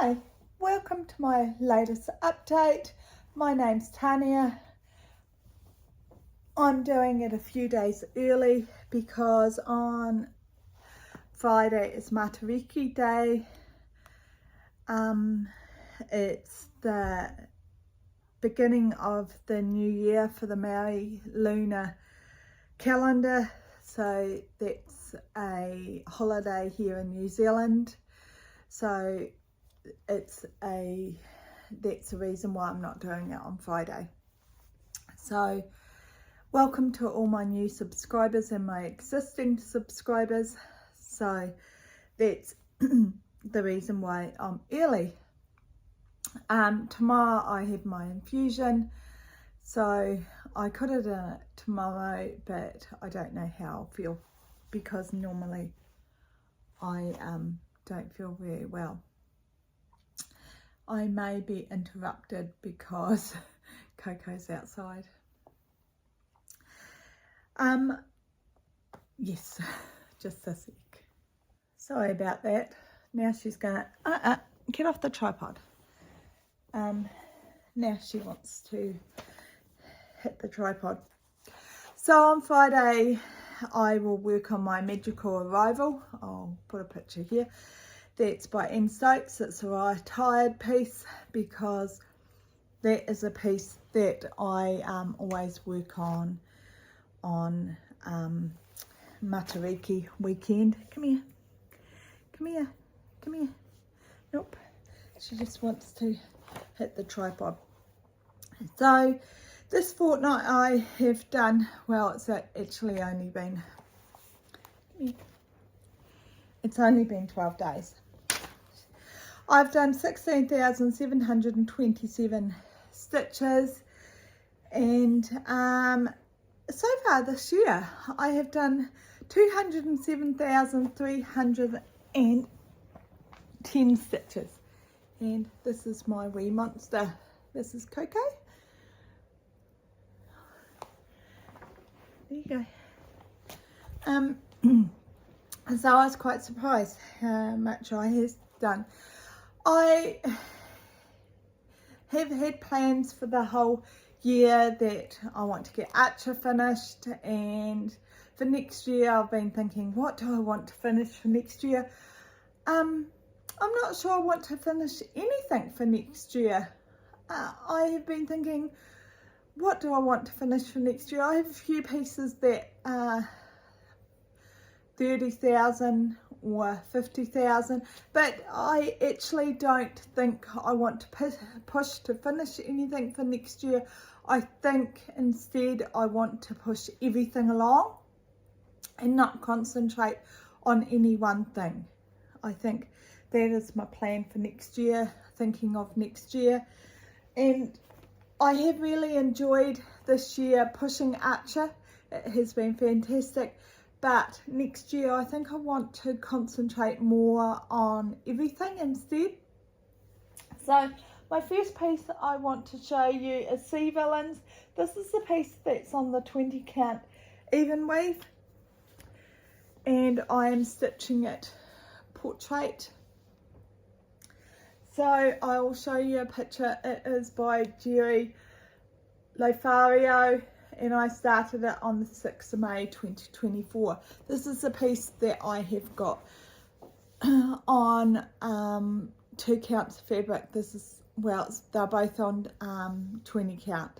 Hi, welcome to my latest update. My name's Tania. I'm doing it a few days early because on Friday is Matariki Day. It's the beginning of the new year for the Maori lunar calendar, so that's a holiday here in New Zealand. So that's the reason why I'm not doing it on Friday. So welcome to all my new subscribers and my existing subscribers. So that's the reason why I'm early. Tomorrow I have my infusion, so I could have done it tomorrow, but I don't know how I'll feel because normally I don't feel very well. I may be interrupted because Coco's outside. Yes, just a sec. Sorry about that. Now she's gonna get off the tripod. Now she wants to hit the tripod. So on Friday I will work on my magical arrival. I'll put a picture here. That's by Anne Stokes. It's a retired piece because that is a piece that I always work on Matariki weekend. Come here, come here, come here. Nope, she just wants to hit the tripod. So this fortnight I have done, well, it's actually only been, it's only been 12 days. I've done 16,727 stitches, and so far this year I have done 207,310 stitches, and this is my wee monster. This is Coco. There you go. So I was quite surprised how much I have done. I have had plans for the whole year that I want to get Ater finished, and for next year I've been thinking, what do I want to finish for next year? I'm not sure I want to finish anything for next year. I have been thinking, what do I want to finish for next year? I have a few pieces that are 30,000 or 50,000, but I actually don't think I want to push to finish anything for next year. I think instead I want to push everything along and not concentrate on any one thing. I think that is my plan for next year, thinking of next year. And I have really enjoyed this year pushing Ater. It has been fantastic. But next year I think I want to concentrate more on everything instead. So my first piece I want to show you is Seavillians. This is the piece that's on the 20 count even weave, and I am stitching it portrait. So I will show you a picture. It is by Gerry, Lofaro, and I started it on the 6th of May 2024. This is a piece that I have got on 2 counts of fabric. This is, well, they're both on 20 count.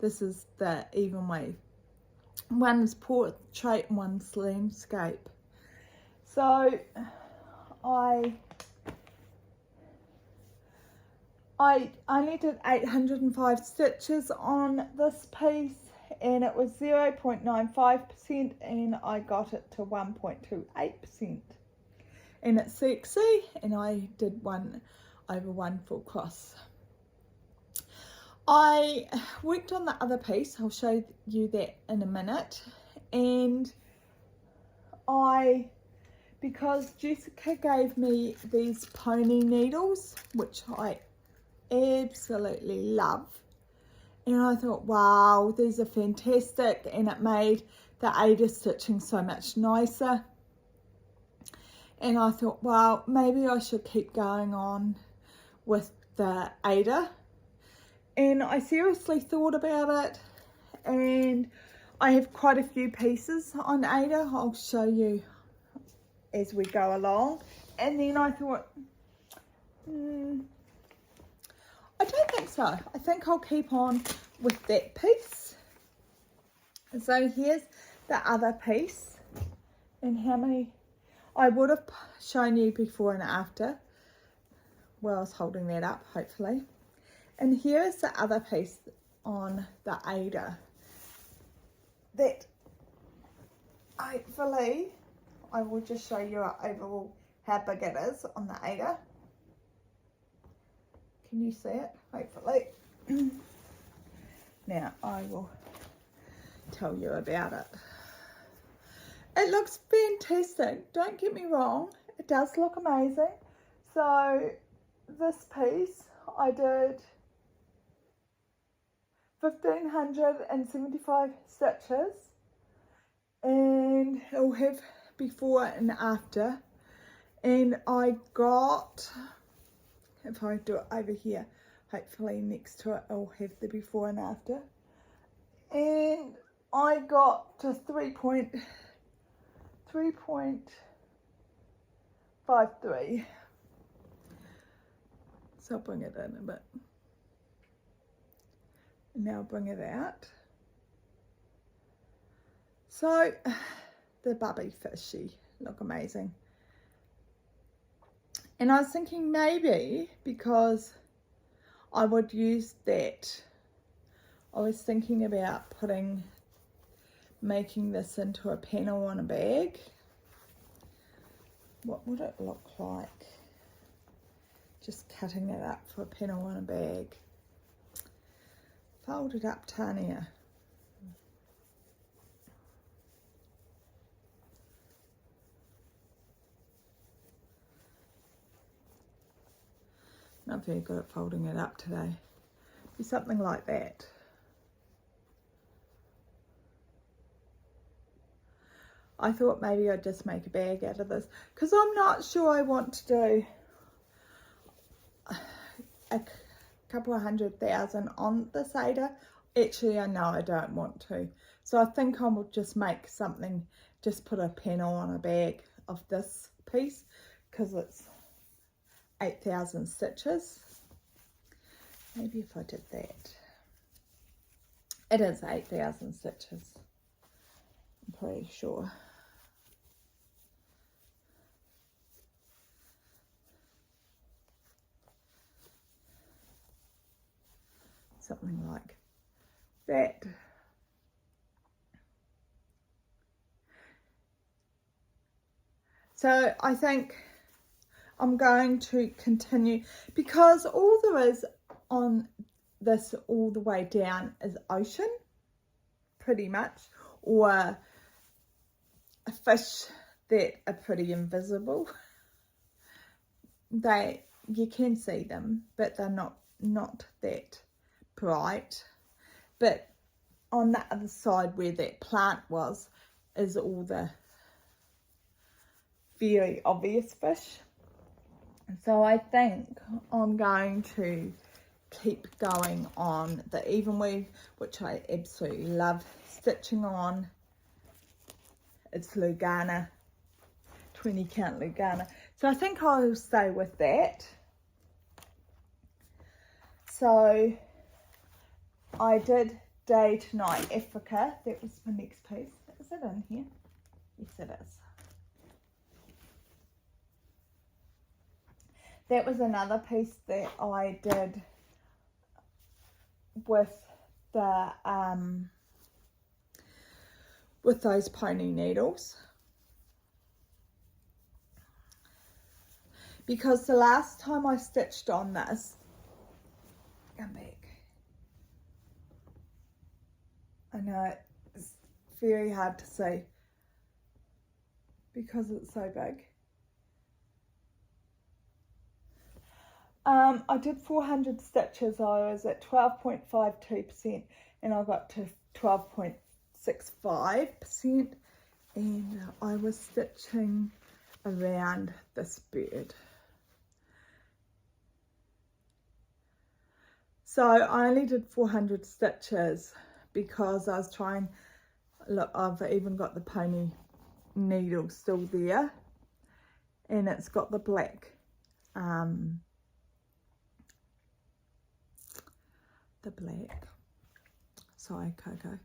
This is the even weave. One is portrait and one's landscape. So I only did 805 stitches on this piece, and it was 0.95%, and I got it to 1.28%, and it's sexy, and I did 1 over 1 full cross. I worked on the other piece. I'll show you that in a minute. And because Jessica gave me these pony needles, which I absolutely love, and I thought, wow, these are fantastic, and it made the Aida stitching so much nicer. and I thought, well, maybe I should keep going on with the Aida. And I seriously thought about it, and I have quite a few pieces on Aida. I'll show you as we go along. And then I thought, I don't think so. I think I'll keep on with that piece. So here's the other piece, and how many I would have shown you before and after. Well, I was holding that up, hopefully. And here's the other piece on the Aida that hopefully I will just show you overall how big it is on the Aida. Can you see it? Hopefully. Now I will tell you about it. It looks fantastic, don't get me wrong, it does look amazing. So this piece I did 1575 stitches, and it'll have before and after, and I got, if I do it over here, hopefully next to it I'll have the before and after, and I got to 3.53. So I'll bring it in a bit. And now I'll bring it out. So the bubby fishy look amazing. And I was thinking maybe because I would use that, I was thinking about making this into a panel on a bag. What would it look like? Just cutting it up for a panel on a bag. Fold it up, Tania. Not very good at folding it up today. Be something like that. I thought maybe I'd just make a bag out of this, because I'm not sure I want to do a couple of 100,000 on this Aida. Actually, I know I don't want to. So I think I will just make something, just put a panel on a bag of this piece, because it's 8,000 stitches. Maybe if I did that. It is 8,000 stitches. I'm pretty sure. Something like that. So I think I'm going to continue, because all there is on this all the way down is ocean, pretty much, or a fish that are pretty invisible. You can see them, but they're not that bright. But on the other side where that plant was is all the very obvious fish. So I think I'm going to keep going on the even weave, which I absolutely love stitching on. It's Lugana, 20 count Lugana. So I think I'll stay with that. So I did Day to Night Africa. That was my next piece. Is it in here? Yes, it is. That was another piece that I did with the with those pony needles, because the last time I stitched on this, come back, I know it's very hard to see because it's so big. I did 400 stitches. I was at 12.52% and I got to 12.65%, and I was stitching around this bird. So I only did 400 stitches because I was trying, look, I've even got the pony needle still there, and it's got the black sorry Coco,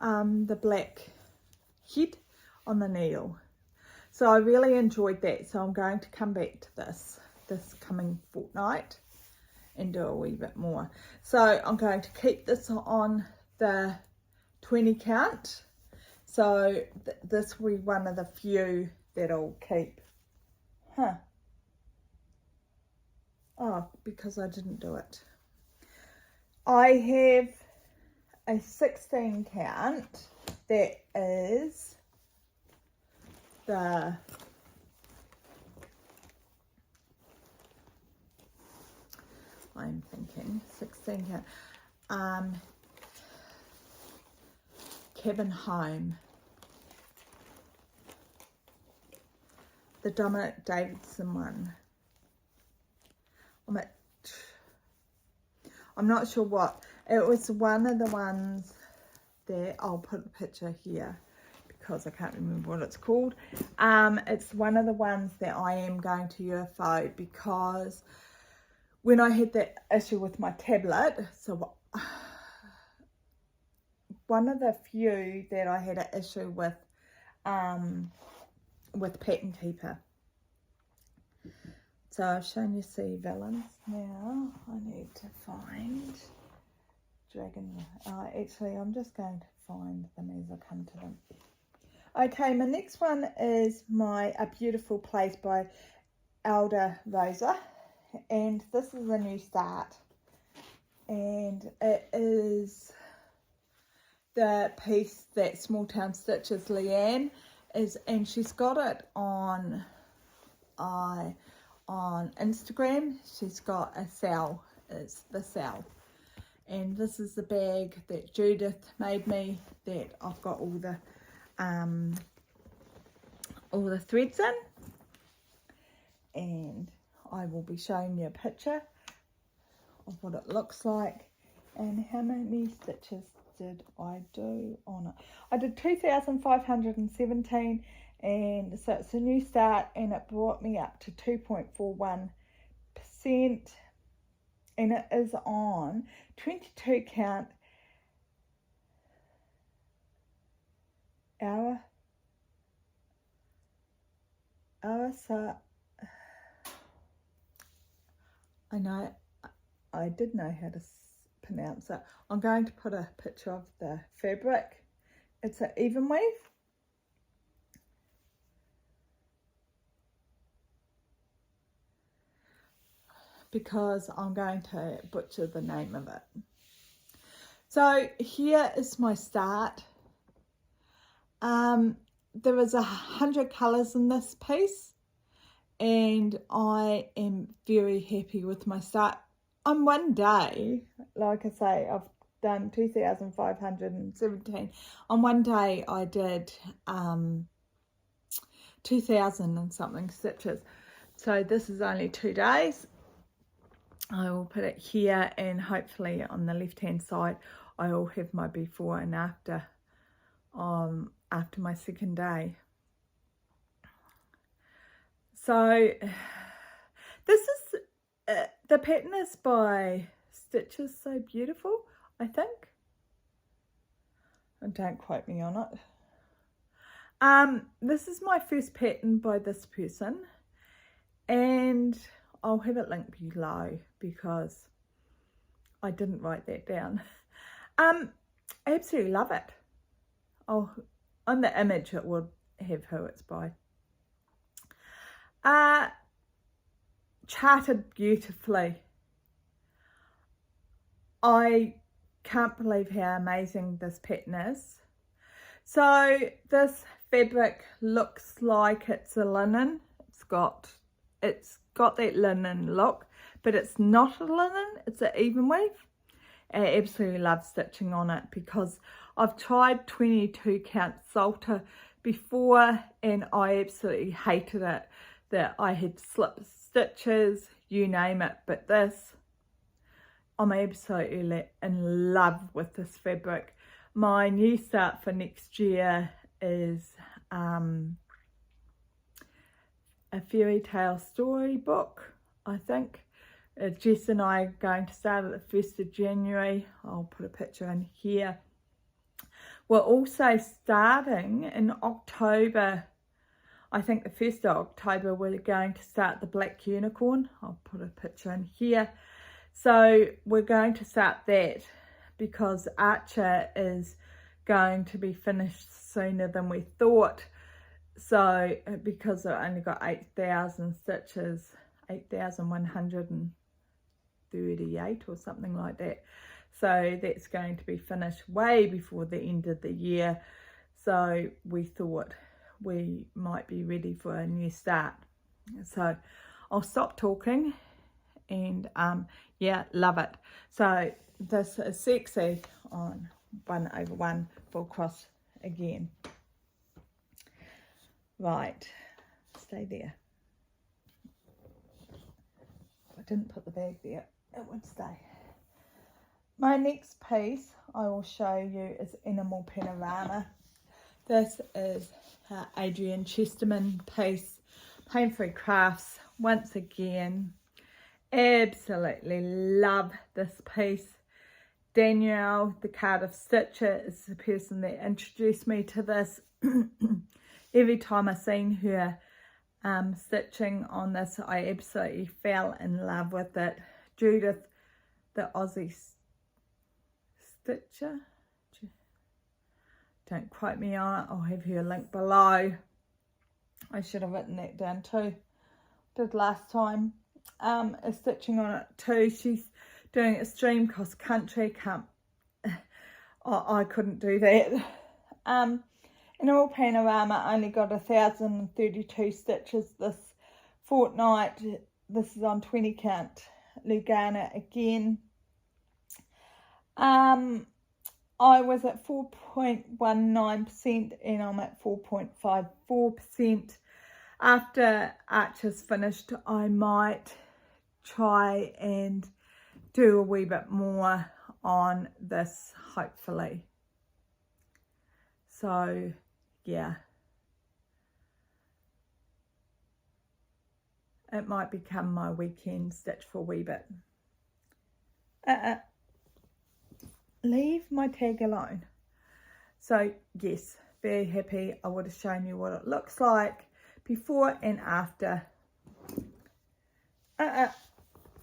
the black head on the needle. So I really enjoyed that, so I'm going to come back to this coming fortnight and do a wee bit more. So I'm going to keep this on the 20 count, so this will be one of the few that I'll keep. Oh, because I didn't do it. I have a 16 count that is the I'm thinking 16 count Cabin Home, the Dominic Davidson one. I'm not sure what it was. One of the ones that I'll put a picture here because I can't remember what it's called. It's one of the ones that I am going to UFO because when I had that issue with my tablet, so one of the few that I had an issue with Pattern Keeper. So I've shown you Seavillians. Now I need to find Dragon. Actually, I'm just going to find them as I come to them. Okay, my next one is A Beautiful Place by Rosa, and this is a new start, and it is the piece that Small Town Stitches Leanne is, and she's got it on Instagram. She's got a cell, it's the cell, and this is the bag that Judith made me that I've got all the threads in, and I will be showing you a picture of what it looks like and how many stitches did I do on it. I did 2,517, and so it's a new start, and it brought me up to 2.41%, and it is on 22 count so I know I did know how to pronounce it. I'm going to put a picture of the fabric. It's an even weave. Because I'm going to butcher the name of it. So here is my start. There is 100 colours in this piece, and I am very happy with my start. On one day, like I say, I've done 2,517. On one day I did 2,000 and something stitches. So this is only 2 days. I will put it here, and hopefully on the left hand side I will have my before and after my second day. So this is the pattern is by Stitches So Beautiful, I think. And don't quote me on it. This is my first pattern by this person, and I'll have it linked below because I didn't write that down. I absolutely love it. On the image it will have who it's by. Charted beautifully. I can't believe how amazing this pattern is. So this fabric looks like it's a linen. It's got that linen look, but it's not a linen, it's an even weave. I absolutely love stitching on it because I've tried 22 count Salter before, and I absolutely hated it, that I had slip stitches, you name it. But this, I'm absolutely in love with this fabric. My new start for next year is a fairy tale storybook, I think. Jess and I are going to start at the 1st of January. I'll put a picture in here. We're also starting in October. I think the 1st of October we're going to start the Black Unicorn. I'll put a picture in here. So we're going to start that because Archer is going to be finished sooner than we thought. So because I only got 8,000 stitches, 8,138 or something like that. So that's going to be finished way before the end of the year. So we thought we might be ready for a new start. So I'll stop talking and yeah, love it. So this is sexy on 1/1 full cross again. Right, stay there. If I didn't put the bag there, it would stay. My next piece I will show you is Animal Panorama. This is Adrian Chesterman piece, Paine Crafts. Once again, absolutely love this piece. Danielle, the Cardiff Stitcher, is the person that introduced me to this. Every time I seen her stitching on this, I absolutely fell in love with it. Judith, the Aussie Stitcher, don't quote me on it, I'll have her link below. I should have written that down too, did last time. Is stitching on it too. She's doing extreme cross country. I couldn't do that. Animal Panorama only got 1,032 stitches this fortnight. This is on 20 count Lugana again. I was at 4.19% and I'm at 4.54%. After Archer's finished, I might try and do a wee bit more on this, hopefully. So yeah, it might become my weekend stitch for a wee bit. Leave my tag alone. So yes, very happy. I would have shown you what it looks like before and after.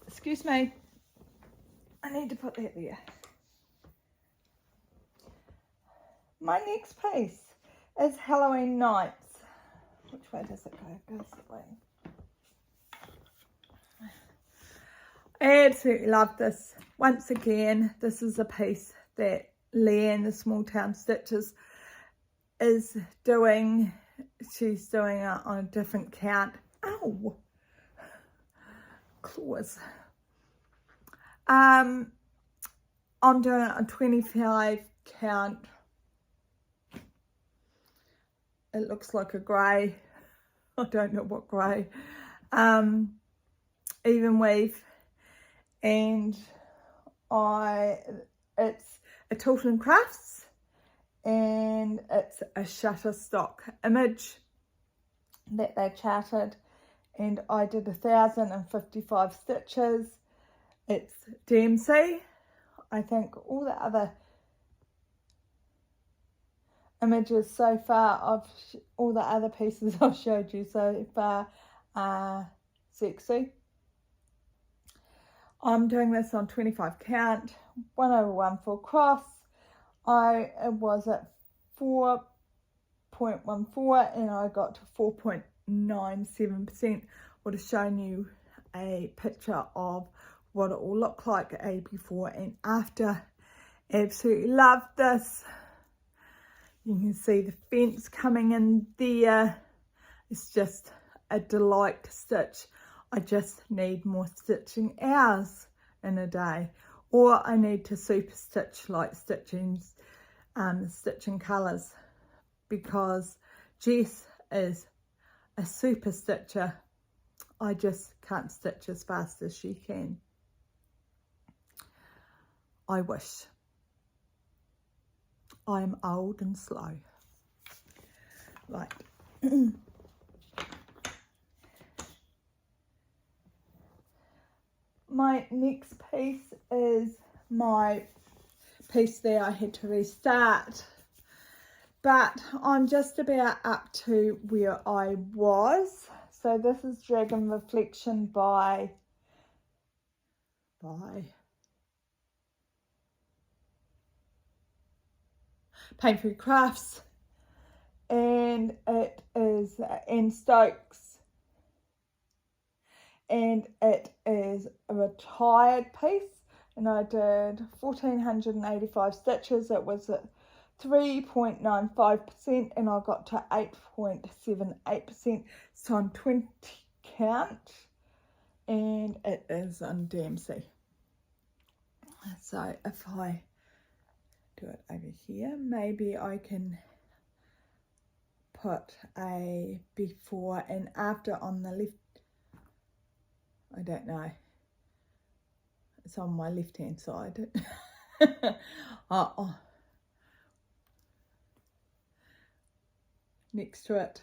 Excuse me, I need to put that there. My next piece is Halloween Nights. Which way does it go? It goes that way. I absolutely love this. Once again, this is a piece that Leanne, the Small Town Stitches, is doing. She's doing it on a different count. Ow! Claws. I'm doing it on 25 count. It looks like a grey. I don't know what grey. Even weave. And it's a Tilton Crafts, and it's a Shutterstock image that they charted, and I did 1,055 stitches. It's DMC. I think all the other images so far, all the other pieces I've showed you so far are sexy. I'm doing this on 25 count, 1/1 full cross. I was at 4.14 and I got to 4.97%. Would have shown you a picture of what it will look like a before and after. Absolutely love this. You can see the fence coming in there. It's just a delight to stitch. I just need more stitching hours in a day, or I need to super stitch like stitching colours, because Jess is a super stitcher. I just can't stitch as fast as she can. I wish. I'm old and slow. Right. My next piece is my piece there I had to restart, but I'm just about up to where I was. So this is Dragon Reflection by Paine Crafts, and it is Anne Stokes, and it is a retired piece, and I did 1485 stitches. It was at 3.95% and I got to 8.78%, so I'm 20 count, and it is on Dempsey. So if I do it over here, maybe I can put a before and after on the left. I don't know, it's on my left hand side. Next to it,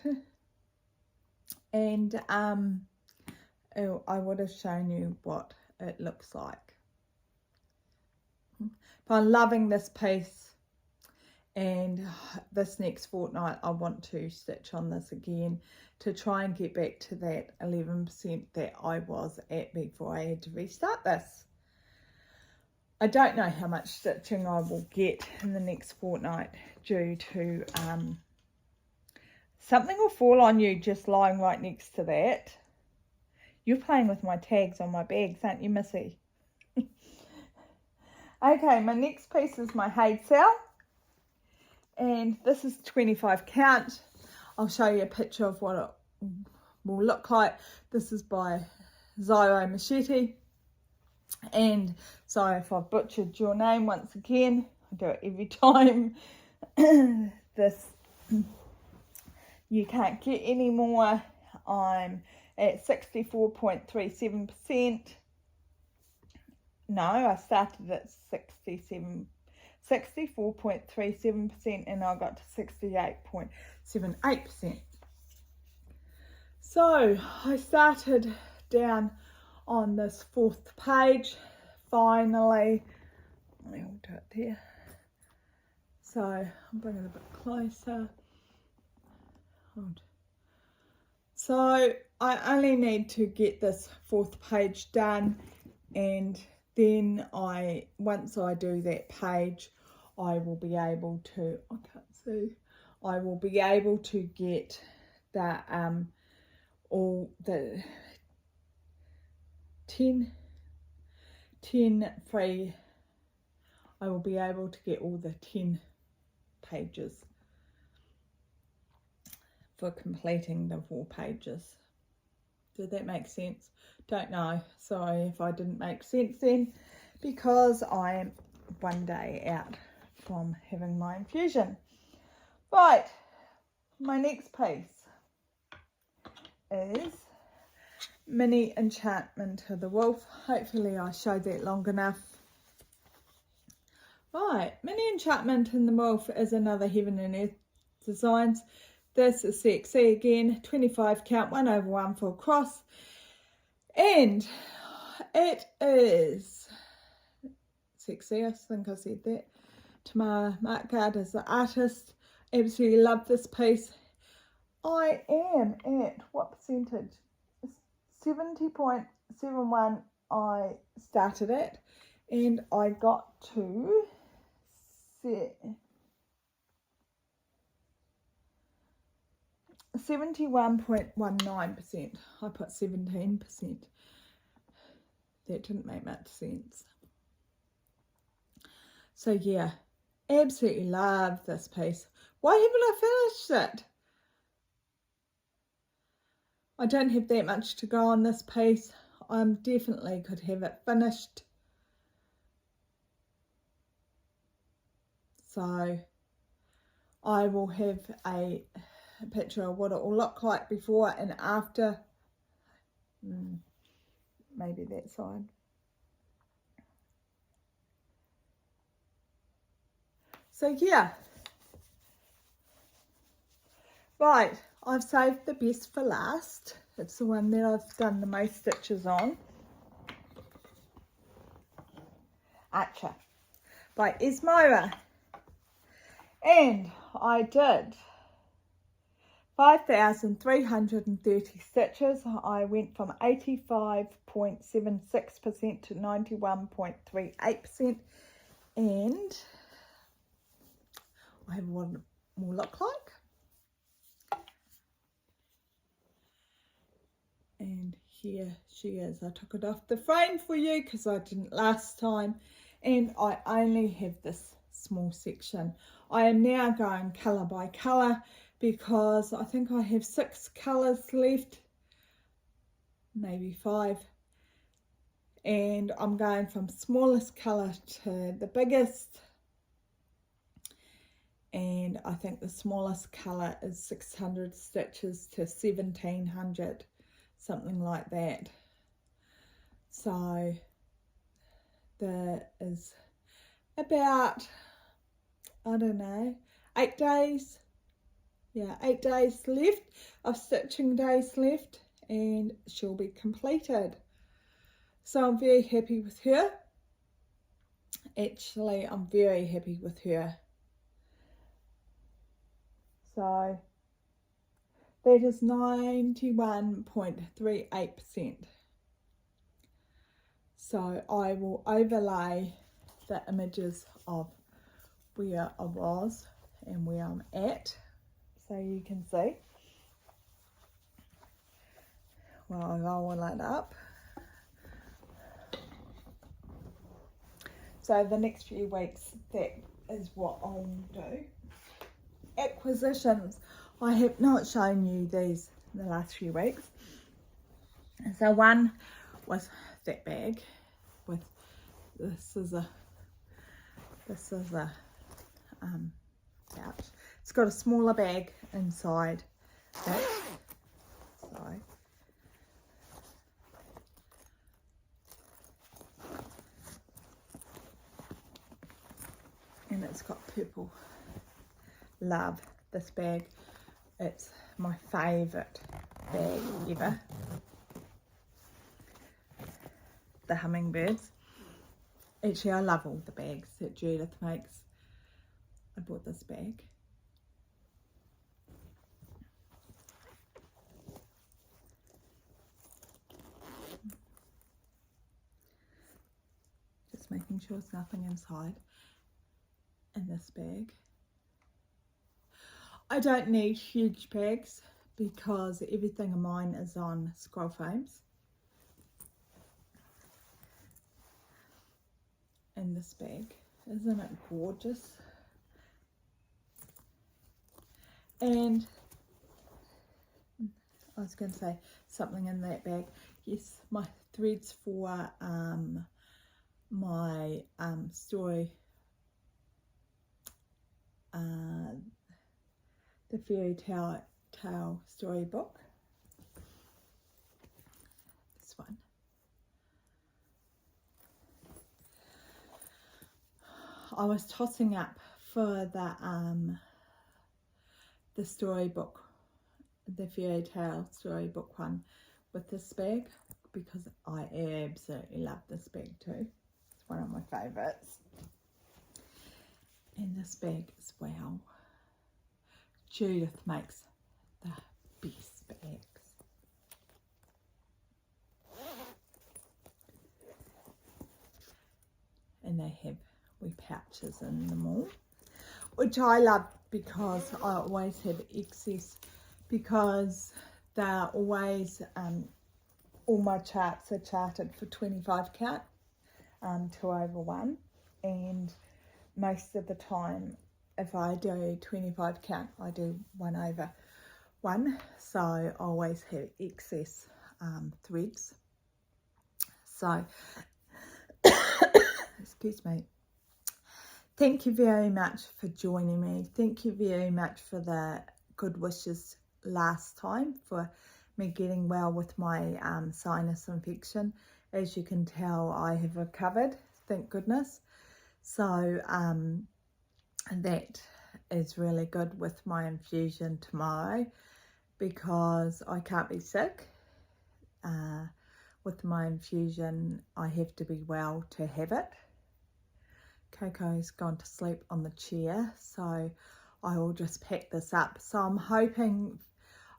and I would have shown you what it looks like. But I'm loving this piece, and this next fortnight I want to stitch on this again to try and get back to that 11% that I was at before I had to restart this. I don't know how much stitching I will get in the next fortnight due to something will fall on you just lying right next to that. You're playing with my tags on my bags, aren't you, Missy? Okay, my next piece is my Haed cell, and this is 25 count. I'll show you a picture of what it will look like. This is by Ciro Marchetti, and sorry if I've butchered your name once again. I do it every time. This you can't get any more. I'm at 64.37%. No, I started at 64.37% and I got to 68.78%. So I started down on this 4th page finally. I'll do it there. So I'm bringing it a bit closer. So I only need to get this 4th page done, and then once I do that page, I will be able to, I will be able to get the all the 10 free. I will be able to get all the 10 pages for completing the 4 pages. Did that make sense? Don't know. Sorry if I didn't make sense then, because I am one day out from having my infusion. Right, my next piece is Mini Enchantment of the Wolf. Hopefully I showed that long enough. Right, Mini Enchantment in the Wolf is another Heaven and Earth Designs. This is sexy again, 25 count, 1/1 full cross, and it is sexy. I think I said that. Tamara Markguard is the artist. Absolutely love this piece. I am at what percentage? 70.71 I started at, and I got to 71.19%. I put 17%. That didn't make much sense. So yeah, absolutely love this piece. Why haven't I finished it? I don't have that much to go on this piece. I definitely could have it finished. So I will have a picture of what it will look like before and after. Maybe that side. So yeah, right, I've saved the best for last. It's the one that I've done the most stitches on. Ater by Esmira, and I did 5,330 stitches. I went from 85.76% to 91.38%, and I have what it will look like. And here she is. I took it off the frame for you because I didn't last time, and I only have this small section. I am now going colour by colour because I think I have 6 colours left, maybe 5, and I'm going from smallest colour to the biggest, and I think the smallest colour is 600 stitches to 1700, something like that. So there is about, I don't know, 8 days. Yeah, 8 days left of stitching days left, and she'll be completed. So I'm very happy with her. Actually, I'm very happy with her. So that is 91.38%. So I will overlay the images of where I was and where I'm at, so you can see. Well, I'll roll it up. So the next few weeks, that is what I'll do. Acquisitions. I have not shown you these in the last few weeks. So one was that bag with this is a pouch. It's got a smaller bag inside it. So and it's got purple. Love this bag. It's my favourite bag ever. The hummingbirds. Actually, I love all the bags that Judith makes. I bought this bag. Just making sure there's nothing inside in this bag. I don't need huge bags because everything of mine is on scroll frames. In this bag, isn't it gorgeous? And I was going to say something in that bag. Yes, my threads for my story, the fairy tale storybook. This one. I was tossing up for the storybook, the fairy tale storybook one with this bag because I absolutely love this bag too. It's one of my favourites. And this bag as well. Judith makes the best bags. And they have wee pouches in them all, which I love because I always have excess, because they're always, all my charts are charted for 25 count, 2/1, and most of the time if I do 25 count I do 1/1, so I always have excess threads. So excuse me. Thank you very much for joining me. Thank you very much for the good wishes last time for me getting well with my sinus infection. As you can tell, I have recovered, thank goodness. So that is really good with my infusion tomorrow, because I can't be sick. With my infusion, I have to be well to have it. Coco's gone to sleep on the chair, so I will just pack this up. So I'm hoping,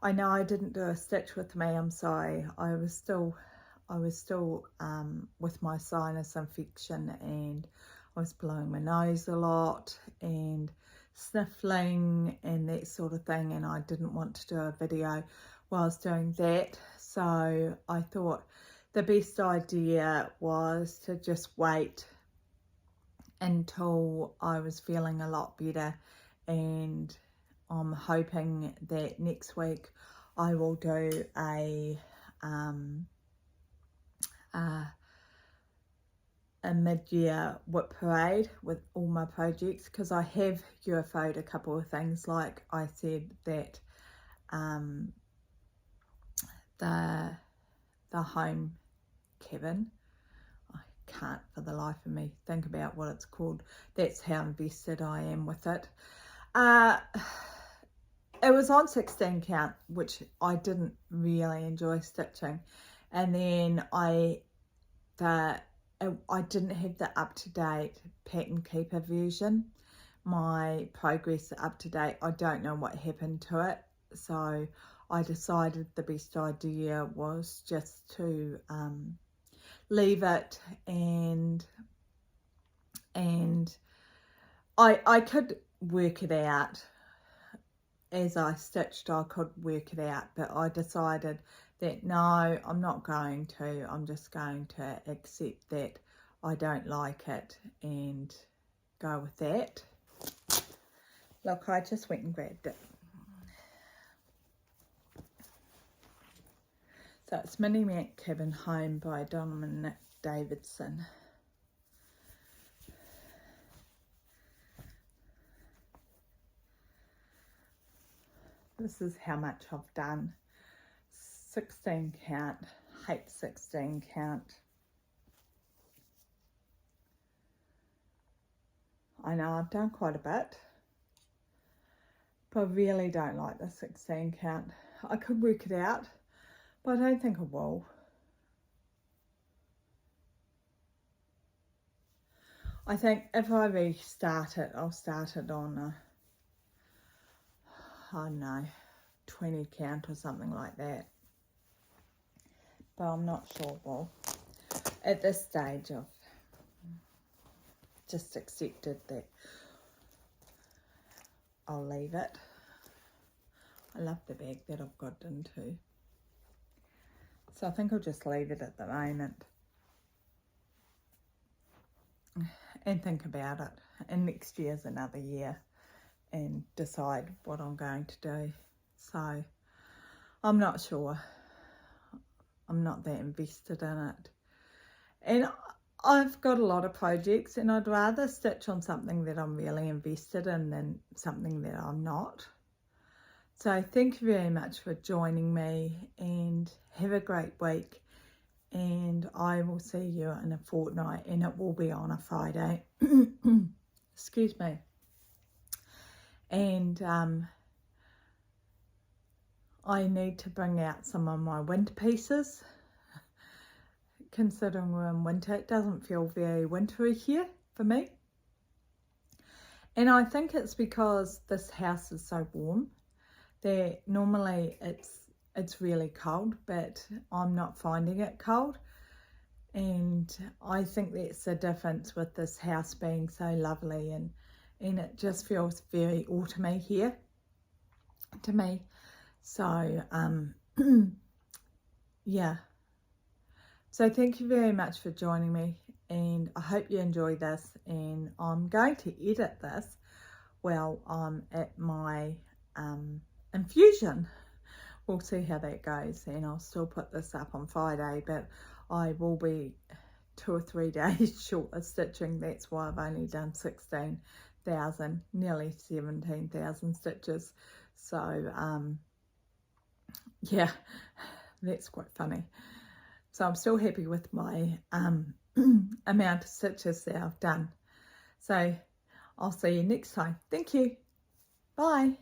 I know I didn't do a stitch with me, I'm sorry. I was still with my sinus infection, and I was blowing my nose a lot and sniffling and that sort of thing, and I didn't want to do a video while I was doing that. So I thought the best idea was to just wait until I was feeling a lot better, and I'm hoping that next week I will do a mid-year whip parade with all my projects, because I have UFO'd a couple of things. Like I said that the home cabin, I can't for the life of me think about what it's called. That's how invested I am with it. It was on 16 count, which I didn't really enjoy stitching, and then I didn't have the up-to-date pattern keeper version. My progress up-to-date, I don't know what happened to it, so I decided the best idea was just to leave it, and I could work it out as I stitched. I could work it out, but I decided that no, I'm not going to. I'm just going to accept that I don't like it and go with that. Look, I just went and grabbed it. So it's Mini Mac Cabin Home by Dominic Davidson. This is how much I've done. 16 count, hate 16 count. I know I've done quite a bit, but I really don't like the 16 count. I could work it out, but I don't think I will. I think if I restart it, I'll start it on a, I don't know, 20 count or something like that. But I'm not sure. Well, at this stage I've just accepted that I'll leave it. I love the bag that I've got into. So I think I'll just leave it at the moment and think about it. And next year's another year, and decide what I'm going to do. So I'm not sure. I'm not that invested in it. And I've got a lot of projects, and I'd rather stitch on something that I'm really invested in than something that I'm not. So thank you very much for joining me, and have a great week. And I will see you in a fortnight, and it will be on a Friday. Excuse me. And I need to bring out some of my winter pieces. Considering we're in winter, it doesn't feel very wintry here for me. And I think it's because this house is so warm that normally it's really cold, but I'm not finding it cold. And I think that's the difference with this house being so lovely, and it just feels very autumny here to me. So yeah, so thank you very much for joining me, and I hope you enjoy this. And I'm going to edit this while I'm at my infusion. We'll see how that goes, and I'll still put this up on Friday, but I will be 2 or 3 days short of stitching. That's why I've only done 16,000, nearly 17,000 stitches. So yeah, that's quite funny. So I'm still happy with my amount of stitches that I've done. So I'll see you next time. Thank you. Bye.